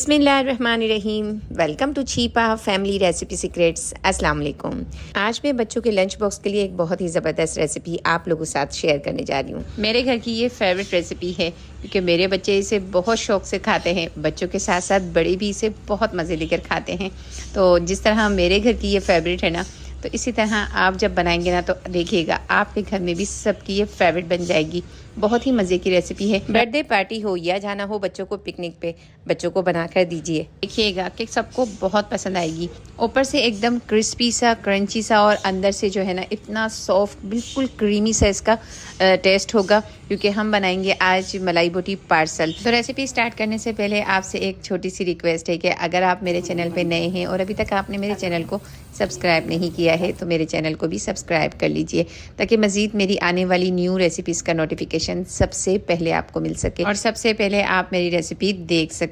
बिस्मिल्लाहिर्रहमानिर्रहीम। Welcome to Chhipa family recipe secrets. अस्सलाम वालेकुम। आज मैं बच्चों के लंच बॉक्स के लिए एक बहुत ही ज़बरदस्त रेसिपी आप लोगों के साथ शेयर करने जा रही हूँ। मेरे घर की ये फेवरेट रेसिपी है क्योंकि मेरे बच्चे इसे बहुत शौक से खाते हैं। बच्चों के साथ साथ बड़े भी इसे बहुत मज़े लेकर खाते हैं। तो जिस तरह मेरे घर की ये फेवरेट है ना, तो इसी तरह आप जब बनाएंगे ना तो देखिएगा आपके घर में भी सबकी ये फेवरेट बन जाएगी। बहुत ही मज़े की रेसिपी है। बर्थडे पार्टी हो या जाना हो बच्चों को पिकनिक पे, बच्चों को बनाकर दीजिए, देखिएगा कि सबको बहुत पसंद आएगी। ऊपर से एकदम क्रिस्पी सा, क्रंची सा, और अंदर से जो है ना इतना सॉफ्ट, बिल्कुल क्रीमी सा इसका टेस्ट होगा, क्योंकि हम बनाएंगे आज मलाई बोटी पार्सल। तो रेसिपी स्टार्ट करने से पहले आपसे एक छोटी सी रिक्वेस्ट है कि अगर आप मेरे चैनल पे नए हैं और अभी तक आपने मेरे चैनल को सब्सक्राइब नहीं किया है तो मेरे चैनल को भी सब्सक्राइब कर लीजिए, ताकि मज़ीद मेरी आने वाली न्यू रेसिपीज़ का नोटिफिकेशन सबसे पहले आपको मिल सके और सबसे पहले आप मेरी रेसिपी देख सकें।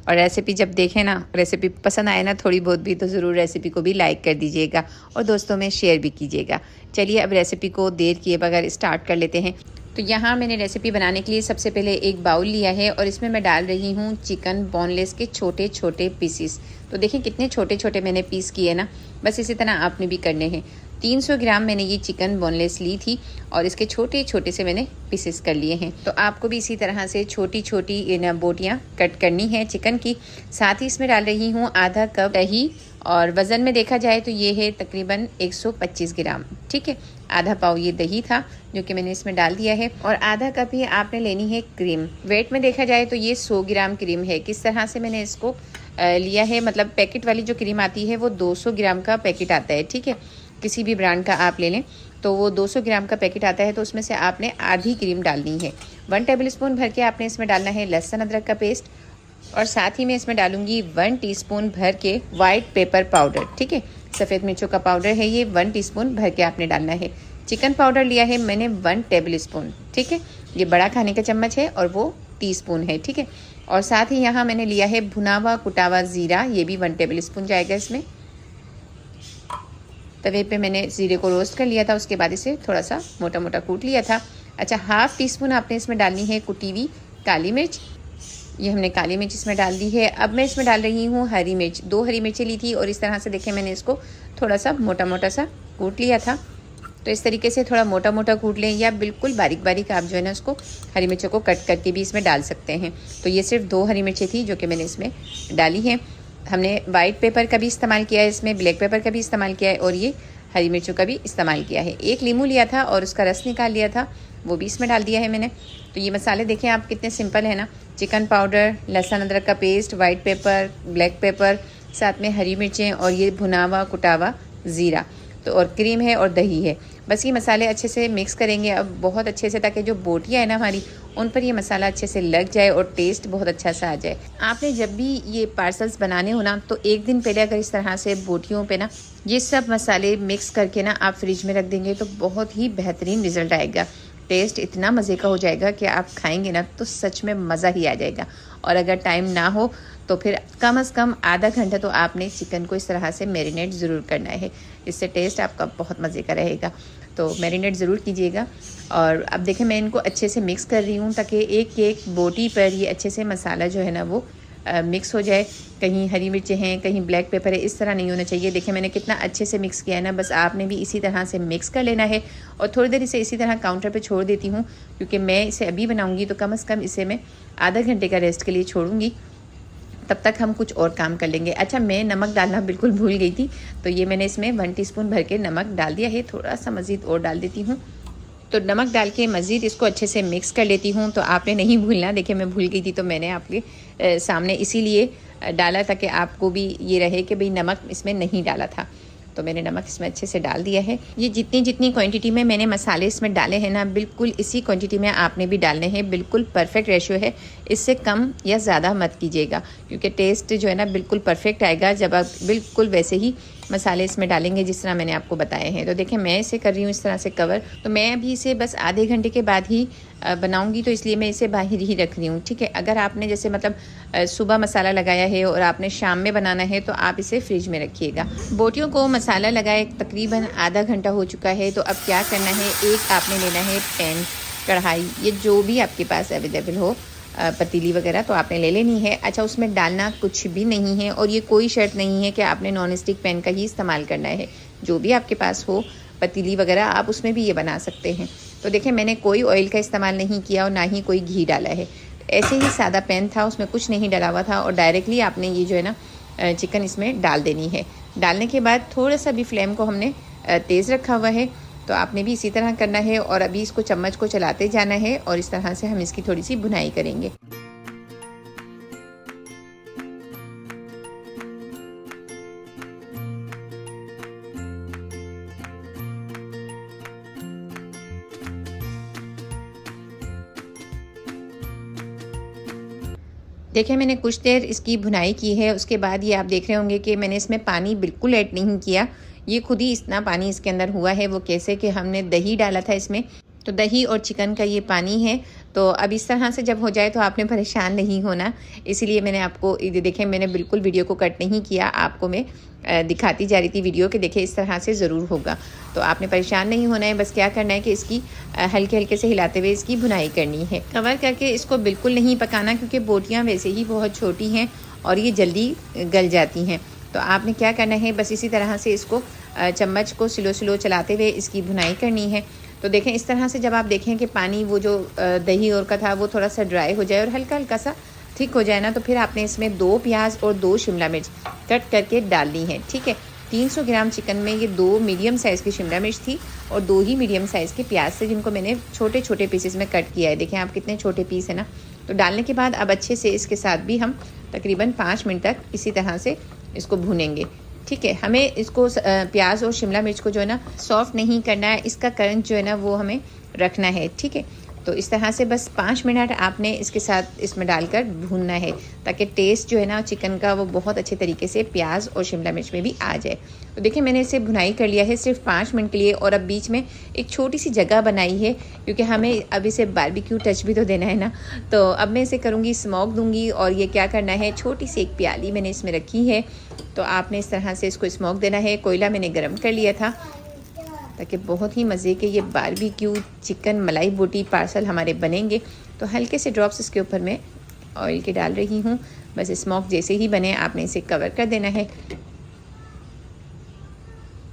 और रेसिपी जब देखें ना, रेसिपी पसंद आए ना थोड़ी बहुत भी, तो ज़रूर रेसिपी को भी लाइक कर दीजिएगा और दोस्तों में शेयर भी कीजिएगा। चलिए अब रेसिपी को देर किए बगैर स्टार्ट कर लेते हैं। तो यहाँ मैंने रेसिपी बनाने के लिए सबसे पहले एक बाउल लिया है और इसमें मैं डाल रही हूँ चिकन बोनलेस के छोटे छोटे पीसीस। तो देखिए कितने छोटे छोटे मैंने पीस किए ना, बस इसी तरह आपने भी करने हैं। 300 ग्राम मैंने ये चिकन बोनलेस ली थी और इसके छोटे छोटे से मैंने पीसेस कर लिए हैं। तो आपको भी इसी तरह से छोटी छोटी बोटियाँ कट करनी है चिकन की। साथ ही इसमें डाल रही हूँ आधा कप दही, और वज़न में देखा जाए तो ये है तकरीबन 125 ग्राम। ठीक है, आधा पाव ये दही था जो कि मैंने इसमें डाल दिया है, और आधा कप ही आपने लेनी है क्रीम। वेट में देखा जाए तो ये 100 ग्राम क्रीम है। किस तरह से मैंने इसको लिया है, मतलब पैकेट वाली जो क्रीम आती है वो 200 ग्राम का पैकेट आता है। ठीक है, किसी भी ब्रांड का आप ले लें तो वो 200 ग्राम का पैकेट आता है। तो उसमें से आपने आधी क्रीम डालनी है। 1 टेबलस्पून भर के आपने इसमें डालना है लहसुन अदरक का पेस्ट, और साथ ही मैं इसमें डालूंगी 1 टीस्पून भर के वाइट पेपर पाउडर। ठीक है, सफ़ेद मिर्चों का पाउडर है ये, 1 टीस्पून भर के आपने डालना है। चिकन पाउडर लिया है मैंने 1 टेबलस्पून। ठीक है, ये बड़ा खाने का चम्मच है और वो टीस्पून है। ठीक है, और साथ ही यहाँ मैंने लिया है भुना हुआ कुटा हुआ ज़ीरा, ये भी 1 टेबलस्पून जाएगा इसमें। तवे पे मैंने ज़ीरे को रोस्ट कर लिया था, उसके बाद इसे थोड़ा सा मोटा मोटा कूट लिया था। अच्छा, 1/2 टीस्पून आपने इसमें डालनी है कुटी हुई काली मिर्च। ये हमने काली मिर्च इसमें डाल दी है। अब मैं इसमें डाल रही हूँ हरी मिर्च। 2 हरी मिर्चें ली थी और इस तरह से देखें मैंने इसको थोड़ा सा मोटा मोटा सा कूट लिया था। तो इस तरीके से थोड़ा मोटा मोटा कूट लें, या बिल्कुल बारीक बारीक आप जो है ना उसको हरी मिर्चों को कट करके भी इसमें डाल सकते हैं। तो ये सिर्फ 2 हरी मिर्चें थी जो कि मैंने इसमें डाली हैं। हमने वाइट पेपर का भी इस्तेमाल किया है इसमें, ब्लैक पेपर का भी इस्तेमाल किया है, और ये हरी मिर्चों का भी इस्तेमाल किया है। 1 नींबू लिया था और उसका रस निकाल लिया था, वो भी इसमें डाल दिया है मैंने। तो ये मसाले देखें आप कितने सिंपल है ना, चिकन पाउडर, लहसुन अदरक का paste, white paper, black pepper, साथ में हरी मिर्चें, और ये भुना हुआ कुटा हुआ ज़ीरा, तो और क्रीम है और दही है। बस ये मसाले अच्छे से मिक्स करेंगे अब बहुत अच्छे से, ताकि जो बोटियाँ है ना हमारी, उन पर ये मसाला अच्छे से लग जाए और टेस्ट बहुत अच्छा सा आ जाए। आपने जब भी ये पार्सल्स बनाने हो ना, तो एक दिन पहले अगर इस तरह से बोटियों पे ना ये सब मसाले मिक्स करके ना आप फ्रिज में रख देंगे तो बहुत ही बेहतरीन रिज़ल्ट आएगा। टेस्ट इतना मज़े का हो जाएगा कि आप खाएंगे ना तो सच में मज़ा ही आ जाएगा। और अगर टाइम ना हो तो फिर कम से कम आधा घंटा तो आपने चिकन को इस तरह से मैरिनेट ज़रूर करना है। इससे टेस्ट आपका बहुत मज़े का रहेगा। तो मैरिनेट ज़रूर कीजिएगा। और अब देखें मैं इनको अच्छे से मिक्स कर रही हूँ, ताकि एक एक बोटी पर ये अच्छे से मसाला जो है ना वो मिक्स हो जाए। कहीं हरी मिर्चें हैं, कहीं ब्लैक पेपर है, इस तरह नहीं होना चाहिए। देखिए मैंने कितना अच्छे से मिक्स किया है ना, बस आपने भी इसी तरह से मिक्स कर लेना है। और थोड़ी देर इसे इसी तरह काउंटर पे छोड़ देती हूँ, क्योंकि मैं इसे अभी बनाऊँगी तो कम से कम इसे मैं आधा घंटे का रेस्ट के लिए छोड़ूंगी। तब तक हम कुछ और काम कर लेंगे। अच्छा, मैं नमक डालना बिल्कुल भूल गई थी, तो ये मैंने इसमें 1 टीस्पून भर के नमक डाल दिया है। थोड़ा सा मज़ीद और डाल देती हूँ। तो नमक डाल के मज़ीद इसको अच्छे से मिक्स कर लेती हूँ। तो आपने नहीं भूलना, देखिए मैं भूल गई थी तो मैंने आपके सामने इसीलिए डाला था कि आपको भी ये रहे कि भाई नमक इसमें नहीं डाला था। तो मैंने नमक इसमें अच्छे से डाल दिया है। ये जितनी जितनी क्वांटिटी में मैंने मसाले इसमें डाले हैं ना, बिल्कुल इसी क्वांटिटी में आपने भी डालने हैं। बिल्कुल परफेक्ट रेशियो है, इससे कम या ज़्यादा मत कीजिएगा, क्योंकि टेस्ट जो है ना बिल्कुल परफेक्ट आएगा जब आप बिल्कुल वैसे ही मसाले इसमें डालेंगे जिस तरह मैंने आपको बताए हैं। तो देखें मैं इसे कर रही हूँ इस तरह से कवर। तो मैं अभी इसे बस आधे घंटे के बाद ही बनाऊंगी, तो इसलिए मैं इसे बाहर ही रख रही हूँ। ठीक है, अगर आपने जैसे मतलब सुबह मसाला लगाया है और आपने शाम में बनाना है तो आप इसे फ्रिज में रखिएगा। बोटियों को मसाला लगाए तकरीबन आधा घंटा हो चुका है। तो अब क्या करना है, एक आपने लेना है पैन, कढ़ाई, ये जो भी आपके पास अवेलेबल हो, पतीली वगैरह तो आपने ले लेनी है। अच्छा, उसमें डालना कुछ भी नहीं है और ये कोई शर्त नहीं है कि आपने नॉन स्टिक पैन का ही इस्तेमाल करना है। जो भी आपके पास हो पतीली वगैरह, आप उसमें भी ये बना सकते हैं। तो देखिए, मैंने कोई ऑयल का इस्तेमाल नहीं किया और ना ही कोई घी डाला है। ऐसे ही सादा पैन था, उसमें कुछ नहीं डला हुआ था और डायरेक्टली आपने ये जो है ना चिकन इसमें डाल देनी है। डालने के बाद थोड़ा सा भी फ्लेम को हमने तेज़ रखा हुआ है, तो आपने भी इसी तरह करना है। और अभी इसको चम्मच को चलाते जाना है और इस तरह से हम इसकी थोड़ी सी भुनाई करेंगे। देखिए, मैंने कुछ देर इसकी भुनाई की है। उसके बाद ये आप देख रहे होंगे कि मैंने इसमें पानी बिल्कुल ऐड नहीं किया। ये खुद ही इतना पानी इसके अंदर हुआ है। वो कैसे कि हमने दही डाला था इसमें, तो दही और चिकन का ये पानी है। तो अब इस तरह से जब हो जाए तो आपने परेशान नहीं होना, इसीलिए मैंने आपको देखें, मैंने बिल्कुल वीडियो को कट नहीं किया, आपको मैं दिखाती जा रही थी वीडियो के। देखिए, इस तरह से ज़रूर होगा, तो आपने परेशान नहीं होना है। बस क्या करना है कि इसकी हल्के हल्के से हिलाते हुए इसकी भुनाई करनी है। कवर करके इसको बिल्कुल नहीं पकाना, क्योंकि बोटियाँ वैसे ही बहुत छोटी हैं और ये जल्दी गल जाती हैं। तो आपने क्या करना है, बस इसी तरह से इसको चम्मच को स्लो स्लो चलाते हुए इसकी भुनाई करनी है। तो देखें, इस तरह से जब आप देखें कि पानी वो जो दही और का था वो थोड़ा सा ड्राई हो जाए और हल्का हल्का सा थिक हो जाए ना, तो फिर आपने इसमें 2 प्याज और 2 शिमला मिर्च कट करके डालनी है। ठीक है, 300 ग्राम चिकन में ये 2 मीडियम साइज़ की शिमला मिर्च थी और 2 ही मीडियम साइज़ के प्याज थे, जिनको मैंने छोटे छोटे पीसेस में कट किया है। देखें आप कितने छोटे पीस है ना। तो डालने के बाद अब अच्छे से इसके साथ भी हम तकरीबन 5 मिनट तक इसी तरह से इसको भूनेंगे। ठीक है, हमें इसको प्याज और शिमला मिर्च को जो है ना सॉफ्ट नहीं करना है, इसका करंट जो है ना वो हमें रखना है। ठीक है, तो इस तरह से बस 5 मिनट आपने इसके साथ इसमें डालकर भूनना है, ताकि टेस्ट जो है ना चिकन का वो बहुत अच्छे तरीके से प्याज और शिमला मिर्च में भी आ जाए। तो देखिए, मैंने इसे भुनाई कर लिया है सिर्फ 5 मिनट के लिए। और अब बीच में एक छोटी सी जगह बनाई है, क्योंकि हमें अब इसे बारबेक्यू टच भी तो देना है ना। तो अब मैं इसे करूँगी, स्मोक दूँगी। और ये क्या करना है, छोटी सी एक प्याली मैंने इसमें रखी है, तो आपने इस तरह से इसको स्मोक देना है। कोयला मैंने गर्म कर लिया था, ताकि बहुत ही मज़े के ये बारबेक्यू चिकन मलाई बोटी पार्सल हमारे बनेंगे। तो हल्के से ड्रॉप्स इसके ऊपर मैं ऑयल के डाल रही हूँ। बस स्मोक जैसे ही बने आपने इसे कवर कर देना है।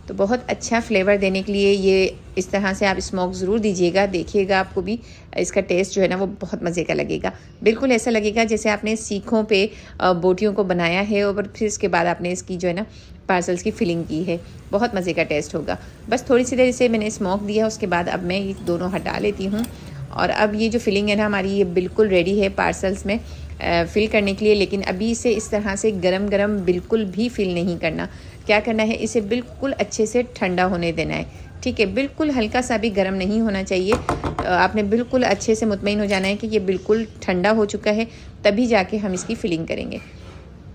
तो बहुत अच्छा फ्लेवर देने के लिए ये इस तरह से आप स्मोक ज़रूर दीजिएगा। देखिएगा, आपको भी इसका टेस्ट जो है ना वो बहुत मज़े का लगेगा। बिल्कुल ऐसा लगेगा जैसे आपने सीखों पे बोटियों को बनाया है और फिर इसके बाद आपने इसकी जो है ना पार्सल्स की फिलिंग की है। बहुत मज़े का टेस्ट होगा। बस थोड़ी सी देर इसे मैंने स्मोक दिया, उसके बाद अब मैं ये दोनों हटा लेती हूँ। और अब ये जो फिलिंग है ना हमारी, ये बिल्कुल रेडी है पार्सल्स में फ़िल करने के लिए। लेकिन अभी इसे इस तरह से गरम गरम बिल्कुल भी फ़िल नहीं करना। क्या करना है, इसे बिल्कुल अच्छे से ठंडा होने देना है। ठीक है, बिल्कुल हल्का सा भी गर्म नहीं होना चाहिए। आपने बिल्कुल अच्छे से मुतमईन हो जाना है कि ये बिल्कुल ठंडा हो चुका है, तभी जाके हम इसकी फिलिंग करेंगे।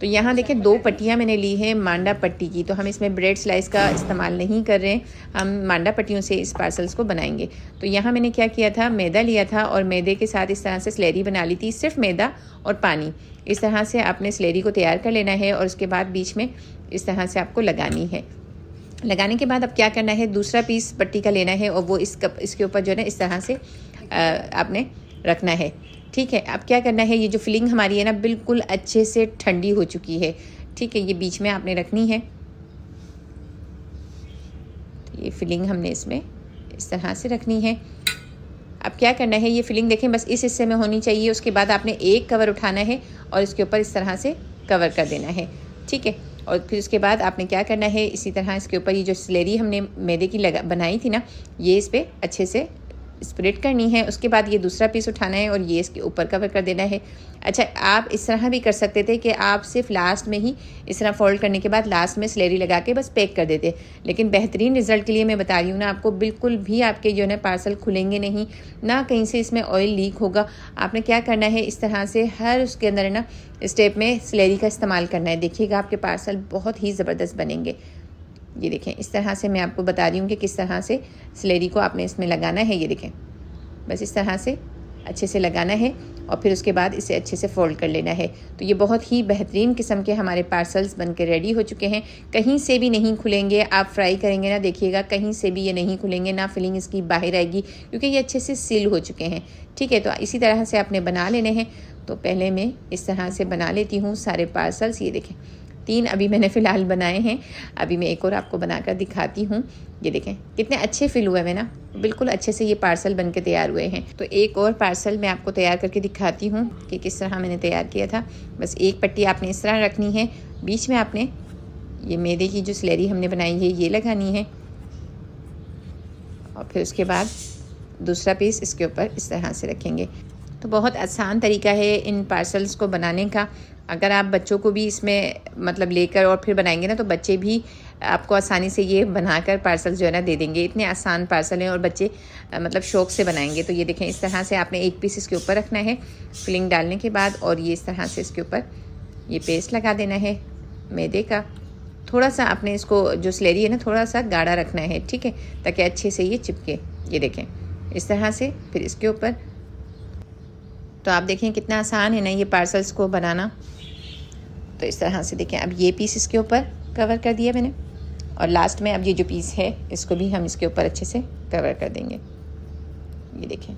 तो यहाँ देखें, 2 पट्टियाँ मैंने ली है मांडा पट्टी की। तो हम इसमें ब्रेड स्लाइस का इस्तेमाल नहीं कर रहे हैं, हम मांडा पट्टियों से इस पार्सल्स को बनाएंगे। तो यहाँ मैंने क्या किया था, मैदा लिया था और मैदे के साथ इस तरह से स्लेरी बना ली थी, सिर्फ मैदा और पानी। इस तरह से आपने स्लेरी को तैयार कर लेना है और उसके बाद बीच में इस तरह से आपको लगानी है। लगाने के बाद अब क्या करना है, दूसरा पीस पट्टी का लेना है और वो इसके ऊपर जो है ना इस तरह से आपने रखना है। ठीक है, अब क्या करना है, ये जो फिलिंग हमारी है ना बिल्कुल अच्छे से ठंडी हो चुकी है। ठीक है, ये बीच में आपने रखनी है। तो ये फिलिंग हमने इसमें इस तरह से रखनी है। अब क्या करना है, ये फिलिंग देखें बस इस हिस्से में होनी चाहिए। उसके बाद आपने एक कवर उठाना है और इसके ऊपर इस तरह से कवर कर देना है। ठीक है, और फिर उसके बाद आपने क्या करना है, इसी तरह इसके ऊपर ये जो स्लेरी हमने मैदे की बनाई थी ना, ये इस पर अच्छे से स्प्रेड करनी है। उसके बाद ये दूसरा पीस उठाना है और ये इसके ऊपर कवर कर देना है। अच्छा, आप इस तरह भी कर सकते थे कि आप सिर्फ लास्ट में ही इस तरह फोल्ड करने के बाद लास्ट में स्लेरी लगा के बस पैक कर देते, लेकिन बेहतरीन रिजल्ट के लिए मैं बता रही हूँ ना आपको, बिल्कुल भी आपके जो है पार्सल खुलेंगे नहीं, ना कहीं से इसमें ऑयल लीक होगा। आपने क्या करना है, इस तरह से हर उसके अंदर ना स्टेप में स्लेरी का इस्तेमाल करना है। देखिएगा, आपके पार्सल बहुत ही ज़बरदस्त बनेंगे। ये देखें, इस तरह से मैं आपको बता रही हूँ कि किस तरह से स्लेरी को आपने इसमें लगाना है। ये देखें, बस इस तरह से अच्छे से लगाना है और फिर उसके बाद इसे अच्छे से फोल्ड कर लेना है। तो ये बहुत ही बेहतरीन किस्म के हमारे पार्सल्स बन के रेडी हो चुके हैं। कहीं से भी नहीं खुलेंगे, आप फ्राई करेंगे ना, देखिएगा कहीं से भी ये नहीं खुलेंगे, ना फिलिंग इसकी बाहर आएगी, क्योंकि ये अच्छे से सील हो चुके हैं। ठीक है, तो इसी तरह से आपने बना लेने हैं। तो पहले मैं इस तरह से बना लेती हूँ सारे पार्सल्स। ये देखें 3 अभी मैंने फ़िलहाल बनाए हैं, अभी मैं एक और आपको बनाकर दिखाती हूँ। ये देखें कितने अच्छे फिल हुए हैं ना, बिल्कुल अच्छे से ये पार्सल बन के तैयार हुए हैं। तो एक और पार्सल मैं आपको तैयार करके दिखाती हूँ कि किस तरह मैंने तैयार किया था। बस एक पट्टी आपने इस तरह रखनी है, बीच में आपने ये मैदे की जो स्लेरी हमने बनाई है ये लगानी है, और फिर उसके बाद दूसरा पीस इसके ऊपर इस तरह से रखेंगे। तो बहुत आसान तरीका है इन पार्सल्स को बनाने का। अगर आप बच्चों को भी इसमें मतलब लेकर और फिर बनाएंगे ना, तो बच्चे भी आपको आसानी से ये बनाकर पार्सल जो है ना दे देंगे। इतने आसान पार्सल हैं और बच्चे मतलब शौक़ से बनाएंगे। तो ये देखें इस तरह से आपने एक पीस इसके ऊपर रखना है फिलिंग डालने के बाद, और ये इस तरह से इसके ऊपर ये पेस्ट लगा देना है मैदे का। थोड़ा सा आपने इसको जो स्लेरी है ना थोड़ा सा गाढ़ा रखना है, ठीक है, ताकि अच्छे से ये चिपके। ये देखें इस तरह से, फिर इसके ऊपर। तो आप देखें कितना आसान है ना ये पार्सल्स को बनाना। तो इस तरह से देखें, अब ये पीस इसके ऊपर कवर कर दिया मैंने, और लास्ट में अब ये जो पीस है इसको भी हम इसके ऊपर अच्छे से कवर कर देंगे। ये देखें,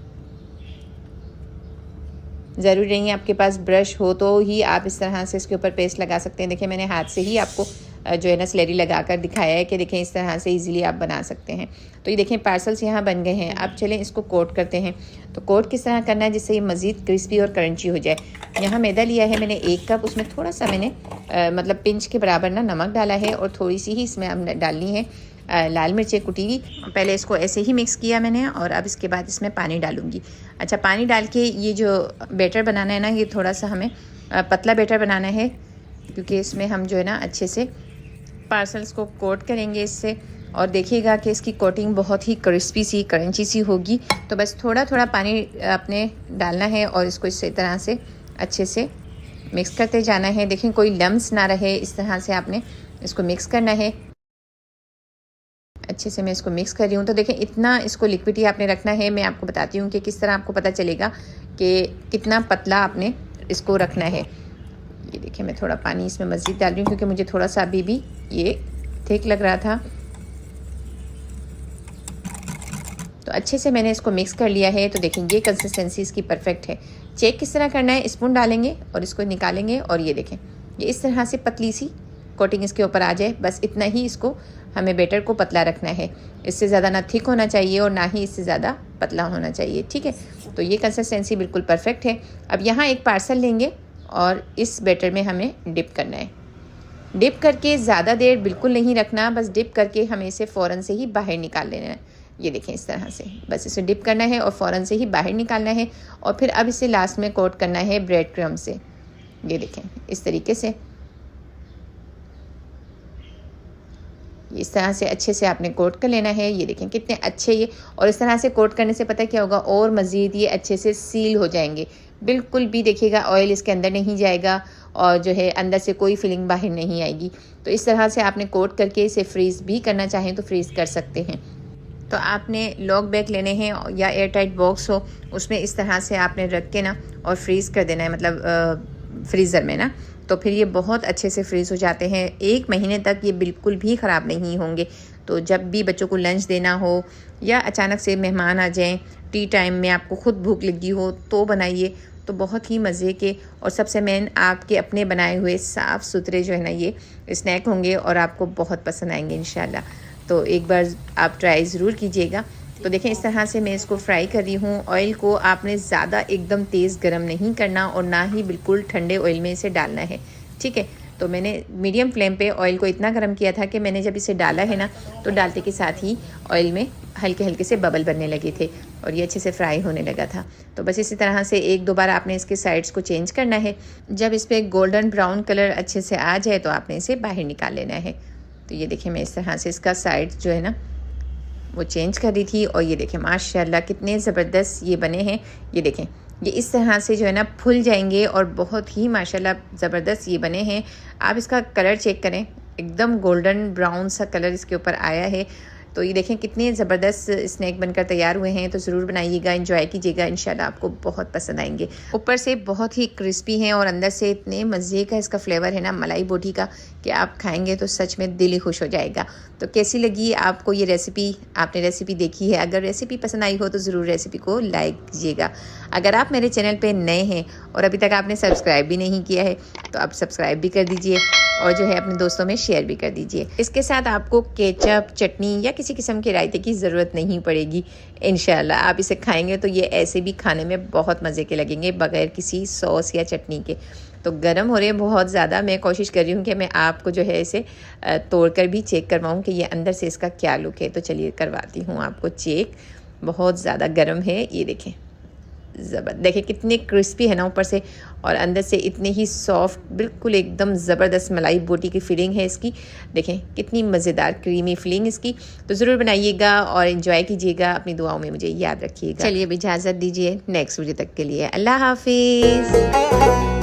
ज़रूरी नहीं है आपके पास ब्रश हो तो ही आप इस तरह से इसके ऊपर पेस्ट लगा सकते हैं। देखिए मैंने हाथ से ही आपको जो है ना स्लेरी लगा कर दिखाया है कि देखें इस तरह से इजीली आप बना सकते हैं। तो ये देखें पार्सल्स यहाँ बन गए हैं। अब चलें इसको कोट करते हैं। तो कोट किस तरह करना है जिससे ये मज़ीद क्रिस्पी और क्रंची हो जाए। यहाँ मैदा लिया है मैंने 1 कप, उसमें थोड़ा सा मैंने मतलब पिंच के बराबर ना नमक डाला है, और थोड़ी सी ही इसमें हमने डालनी है लाल मिर्चें कुटी हुई। पहले इसको ऐसे ही मिक्स किया मैंने, और अब इसके बाद इसमें पानी डालूंगी। अच्छा, पानी डाल के ये जो बैटर बनाना है ना, ये थोड़ा सा हमें पतला बैटर बनाना है, क्योंकि इसमें हम जो है ना अच्छे से पार्सल्स को कोट करेंगे इससे। और देखिएगा कि इसकी कोटिंग बहुत ही क्रिस्पी सी क्रंची सी होगी। तो बस थोड़ा थोड़ा पानी आपने डालना है और इसको इस तरह से अच्छे से मिक्स करते जाना है। देखें कोई लम्स ना रहे, इस तरह से आपने इसको मिक्स करना है। अच्छे से मैं इसको मिक्स कर रही हूँ। तो देखें इतना इसको लिक्विड ही आपने रखना है। मैं आपको बताती हूँ कि किस तरह आपको पता चलेगा कि कितना पतला आपने इसको रखना है। ये देखिए मैं थोड़ा पानी इसमें मज़ीद डाल रही हूँ, क्योंकि मुझे थोड़ा सा अभी भी ये थिक लग रहा था। तो अच्छे से मैंने इसको मिक्स कर लिया है। तो देखें ये कंसिस्टेंसी इसकी परफेक्ट है। चेक किस तरह करना है, स्पून डालेंगे और इसको निकालेंगे, और ये देखें ये इस तरह से पतली सी कोटिंग इसके ऊपर आ जाए। बस इतना ही इसको हमें बैटर को पतला रखना है। इससे ज़्यादा ना थिक होना चाहिए और ना ही इससे ज़्यादा पतला होना चाहिए, ठीक है। तो ये कंसिस्टेंसी बिल्कुल परफेक्ट है। अब यहाँ एक पार्सल लेंगे और इस बैटर में हमें डिप करना है। डिप करके ज़्यादा देर बिल्कुल नहीं रखना, बस डिप करके हमें इसे फ़ौरन से ही बाहर निकाल लेना है। ये देखें इस तरह से बस इसे डिप करना है और फ़ौरन से ही बाहर निकालना है। और फिर अब इसे लास्ट में कोट करना है ब्रेड क्रम्ब से। ये देखें इस तरीके से, इस तरह से अच्छे से आपने कोट कर लेना है। ये देखें कितने अच्छे ये, और इस तरह से कोट करने से पता क्या होगा, और मज़ीद ये अच्छे से सील हो जाएंगे। बिल्कुल भी देखिएगा ऑयल इसके अंदर नहीं जाएगा, और जो है अंदर से कोई फिलिंग बाहर नहीं आएगी। तो इस तरह से आपने कोट करके इसे फ्रीज़ भी करना चाहें तो फ्रीज़ कर सकते हैं। तो आपने लॉक बैग लेने हैं या एयर टाइट बॉक्स हो, उसमें इस तरह से आपने रख के ना और फ्रीज़ कर देना है, मतलब फ्रीज़र में ना। तो फिर ये बहुत अच्छे से फ्रीज़ हो जाते हैं। 1 महीने तक ये बिल्कुल भी ख़राब नहीं होंगे। तो जब भी बच्चों को लंच देना हो, या अचानक से मेहमान आ जाएं, टी टाइम में आपको ख़ुद भूख लगी हो, तो बनाइए। तो बहुत ही मज़े के और सबसे मेन आपके अपने बनाए हुए साफ़ सुथरे जो है ना ये स्नैक होंगे, और आपको बहुत पसंद आएंगे इंशाल्लाह। तो एक बार आप ट्राई ज़रूर कीजिएगा। तो देखें इस तरह से मैं इसको फ्राई कर रही हूँ। ऑयल को आपने ज़्यादा एकदम तेज़ गरम नहीं करना, और ना ही बिल्कुल ठंडे ऑयल में इसे डालना है, ठीक है। तो मैंने मीडियम फ्लेम पे ऑयल को इतना गर्म किया था कि मैंने जब इसे डाला है ना, तो डालते के साथ ही ऑयल में हल्के हल्के से बबल बनने लगे थे, और ये अच्छे से फ्राई होने लगा था। तो बस इसी तरह से 1-2 बार आपने इसके साइड्स को चेंज करना है। जब इस पर गोल्डन ब्राउन कलर अच्छे से आ जाए तो आपने इसे बाहर निकाल लेना है। तो ये देखें मैं इस तरह से इसका साइड जो है ना वो चेंज कर रही थी, और ये देखें माशाल्लाह कितने ज़बरदस्त ये बने हैं। ये देखें ये इस तरह से जो है ना फुल जाएंगे, और बहुत ही माशाल्लाह ज़बरदस्त ये बने हैं। आप इसका कलर चेक करें, एकदम गोल्डन ब्राउन सा कलर इसके ऊपर आया है। तो ये देखें कितने ज़बरदस्त स्नैक बनकर तैयार हुए हैं। तो ज़रूर बनाइएगा, एंजॉय कीजिएगा, इंशाल्लाह आपको बहुत पसंद आएंगे। ऊपर से बहुत ही क्रिस्पी हैं और अंदर से इतने मज़े का इसका फ्लेवर है ना मलाई बोटी का कि आप खाएंगे तो सच में दिल ही खुश हो जाएगा। तो कैसी लगी आपको ये रेसिपी? आपने रेसिपी देखी है? अगर रेसिपी पसंद आई हो तो ज़रूर रेसिपी को लाइक कीजिएगा। अगर आप मेरे चैनल पे नए हैं और अभी तक आपने सब्सक्राइब भी नहीं किया है तो आप सब्सक्राइब भी कर दीजिए और जो है अपने दोस्तों में शेयर भी कर दीजिए। इसके साथ आपको केचप, चटनी या किसी किस्म के रायते की ज़रूरत नहीं पड़ेगी। इंशाल्लाह आप इसे खाएंगे तो ये ऐसे भी खाने में बहुत मज़े के लगेंगे बग़ैर किसी सॉस या चटनी के। तो गर्म हो रहे हैं बहुत ज़्यादा। मैं कोशिश कर रही हूँ कि मैं आपको जो है इसे तोड़कर भी चेक करवाऊँ कि ये अंदर से इसका क्या लुक है। तो चलिए करवाती हूँ आपको चेक। बहुत ज़्यादा गर्म है, ये देखें ज़बरदस्त। देखें कितने क्रिस्पी है ना ऊपर से और अंदर से इतने ही सॉफ्ट, बिल्कुल एकदम ज़बरदस्त मलाई बोटी की फीलिंग है इसकी। देखें कितनी मज़ेदार क्रीमी फीलिंग इसकी। तो ज़रूर बनाइएगा और इन्जॉय कीजिएगा। अपनी दुआओं में मुझे याद रखिएगा। चलिए अब इजाज़त दीजिए, नेक्स्ट वीडियो तक के लिए अल्लाह हाफिज़।